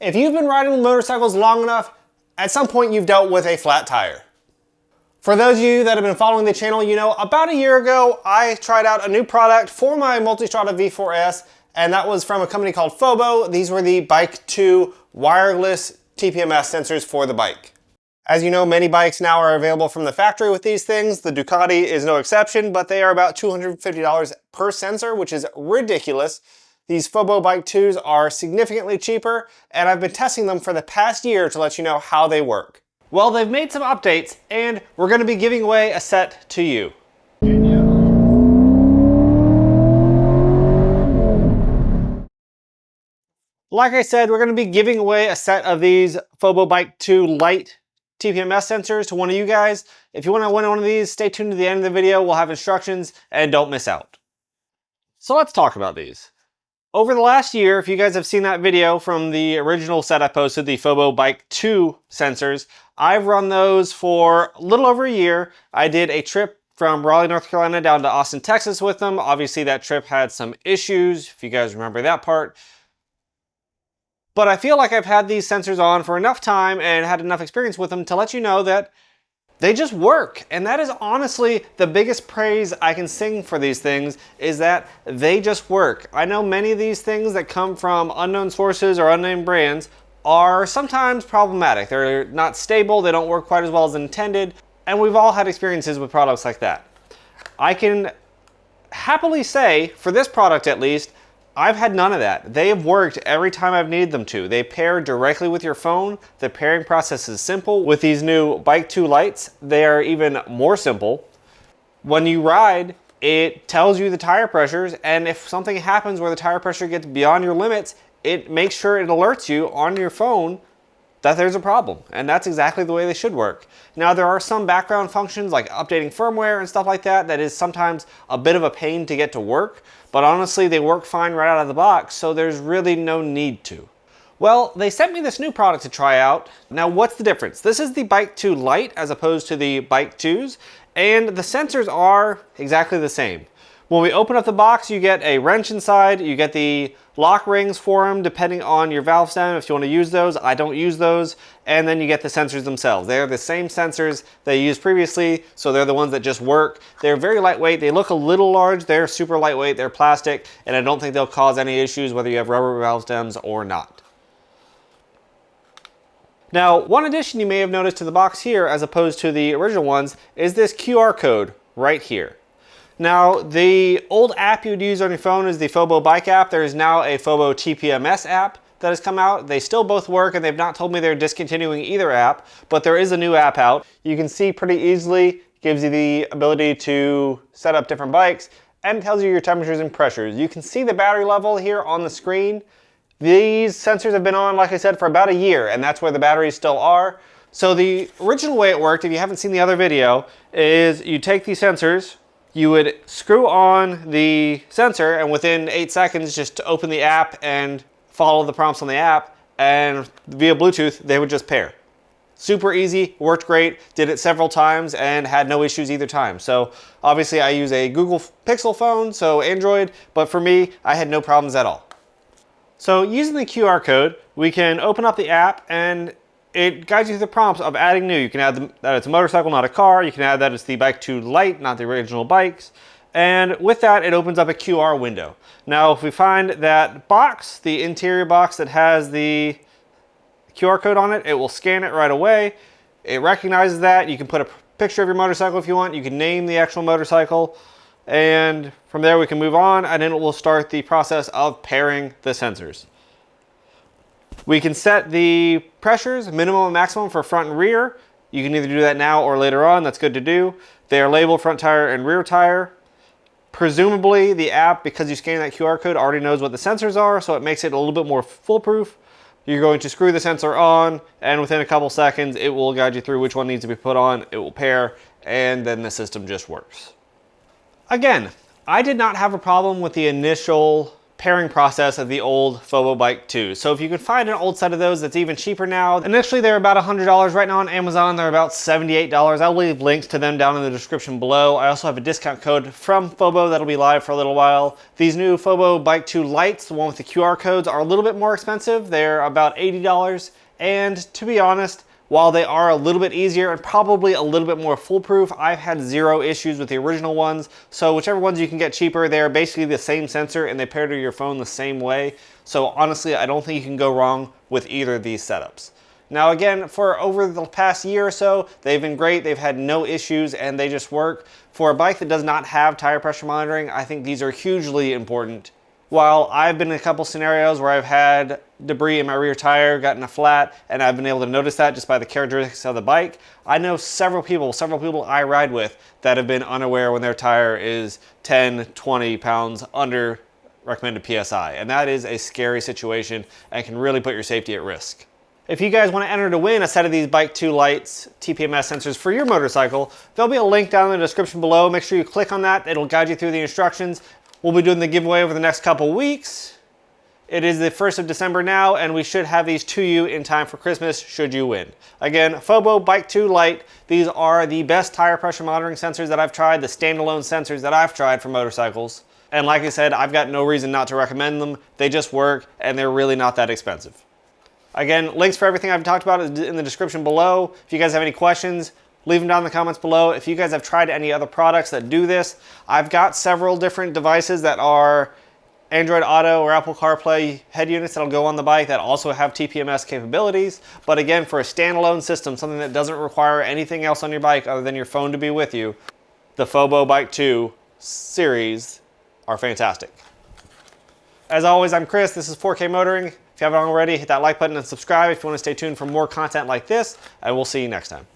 If you've been riding motorcycles long enough, at some point you've dealt with a flat tire. For those of you that have been following the channel, you know about a year ago I tried out a new product for my Multistrada V4S, and that was from a company called FOBO. These were the Bike 2 wireless TPMS sensors for the bike. As you know, many bikes now are available from the factory with these things. The Ducati is no exception, but they are about $250 per sensor, which is ridiculous. These FOBO Bike 2s are significantly cheaper, and I've been testing them for the past year to let you know how they work. Well, they've made some updates, and we're going to be giving away a set to you. Like I said, we're going to be giving away a set of these FOBO Bike 2 LITE TPMS sensors to one of you guys. If you want to win one of these, stay tuned to the end of the video. We'll have instructions and don't miss out. So let's talk about these. Over the last year, if you guys have seen that video from the original set I posted, the FOBO Bike 2 sensors, I've run those for a little over a year. I did a trip from Raleigh, North Carolina down to Austin, Texas with them. Obviously that trip had some issues, if you guys remember that part. But I feel like I've had these sensors on for enough time and had enough experience with them to let you know that they just work. And that is honestly the biggest praise I can sing for these things, is that they just work. I know many of these things that come from unknown sources or unnamed brands are sometimes problematic. They're not stable, they don't work quite as well as intended, and we've all had experiences with products like that. I can happily say, for this product at least, I've had none of that. They have worked every time I've needed them to. They pair directly with your phone. The pairing process is simple. With these new Bike 2 Lites, they are even more simple. When you ride, it tells you the tire pressures, and if something happens where the tire pressure gets beyond your limits, it makes sure it alerts you on your phone that there's a problem, and that's exactly the way they should work. Now, there are some background functions like updating firmware and stuff like that that is sometimes a bit of a pain to get to work, but honestly they work fine right out of the box, so there's really no need to. Well, they sent me this new product to try out. Now, what's the difference? This is the Bike 2 Lite as opposed to the Bike 2s, and the sensors are exactly the same. When we open up the box, you get a wrench inside, you get the lock rings for them depending on your valve stem if you want to use those. I don't use those. And then you get the sensors themselves. They're the same sensors they used previously, so they're the ones that just work. They're very lightweight. They look a little large. They're super lightweight. They're plastic, and I don't think they'll cause any issues whether you have rubber valve stems or not. Now, one addition you may have noticed to the box here as opposed to the original ones is this QR code right here. Now, the old app you'd use on your phone is the FOBO Bike app. There is now a FOBO TPMS app that has come out. They still both work, and they've not told me they're discontinuing either app, but there is a new app out. You can see pretty easily, gives you the ability to set up different bikes, and tells you your temperatures and pressures. You can see the battery level here on the screen. These sensors have been on, like I said, for about a year, and that's where the batteries still are. So the original way it worked, if you haven't seen the other video, is you take these sensors, you would screw on the sensor, and within 8 seconds, just open the app and follow the prompts on the app, and via Bluetooth, they would just pair. Super easy, worked great, did it several times, and had no issues either time. So obviously I use a Google Pixel phone, so Android, but for me, I had no problems at all. So using the QR code, we can open up the app, and it guides you through the prompts of adding new. You can add that it's a motorcycle, not a car. You can add that it's the Bike 2 Lite, not the original bikes. And with that, it opens up a QR window. Now, if we find that box, the interior box that has the QR code on it, it will scan it right away. It recognizes that. You can put a picture of your motorcycle if you want. You can name the actual motorcycle. And from there, we can move on, and then it will start the process of pairing the sensors. We can set the pressures, minimum and maximum, for front and rear. You can either do that now or later on. That's good to do. They are labeled front tire and rear tire. Presumably, the app, because you scan that QR code, already knows what the sensors are, so it makes it a little bit more foolproof. You're going to screw the sensor on, and within a couple seconds, it will guide you through which one needs to be put on. It will pair, and then the system just works. Again, I did not have a problem with the initial pairing process of the old FOBO Bike 2. So if you can find an old set of those that's even cheaper now, initially they're about $100. Right now on Amazon, they're about $78. I'll leave links to them down in the description below. I also have a discount code from FOBO that'll be live for a little while. These new FOBO Bike 2 Lites, the one with the QR codes, are a little bit more expensive. They're about $80. And to be honest, while they are a little bit easier and probably a little bit more foolproof, I've had zero issues with the original ones. So whichever ones you can get cheaper, they're basically the same sensor and they pair to your phone the same way. So honestly, I don't think you can go wrong with either of these setups. Now again, for over the past year or so, they've been great. They've had no issues and they just work. For a bike that does not have tire pressure monitoring, I think these are hugely important. While I've been in a couple scenarios where I've had debris in my rear tire, gotten a flat, and I've been able to notice that just by the characteristics of the bike, I know several people I ride with that have been unaware when their tire is 10, 20 pounds under recommended PSI. And that is a scary situation and can really put your safety at risk. If you guys want to enter to win a set of these Bike 2 Lites TPMS sensors for your motorcycle, there'll be a link down in the description below. Make sure you click on that. It'll guide you through the instructions. We'll be doing the giveaway over the next couple weeks. It is the 1st of December now, and we should have these to you in time for Christmas should you win. Again, FOBO Bike 2 Lite. These are the best tire pressure monitoring sensors that I've tried, the standalone sensors that I've tried for motorcycles. And like I said, I've got no reason not to recommend them. They just work, and they're really not that expensive. Again, links for everything I've talked about is in the description below. If you guys have any questions, leave them down in the comments below. If you guys have tried any other products that do this, I've got several different devices that are Android Auto or Apple CarPlay head units that'll go on the bike that also have TPMS capabilities. But again, for a standalone system, something that doesn't require anything else on your bike other than your phone to be with you, the FOBO Bike 2 series are fantastic. As always, I'm Chris. This is 4K Motoring. If you haven't already, hit that like button and subscribe if you want to stay tuned for more content like this, and we'll see you next time.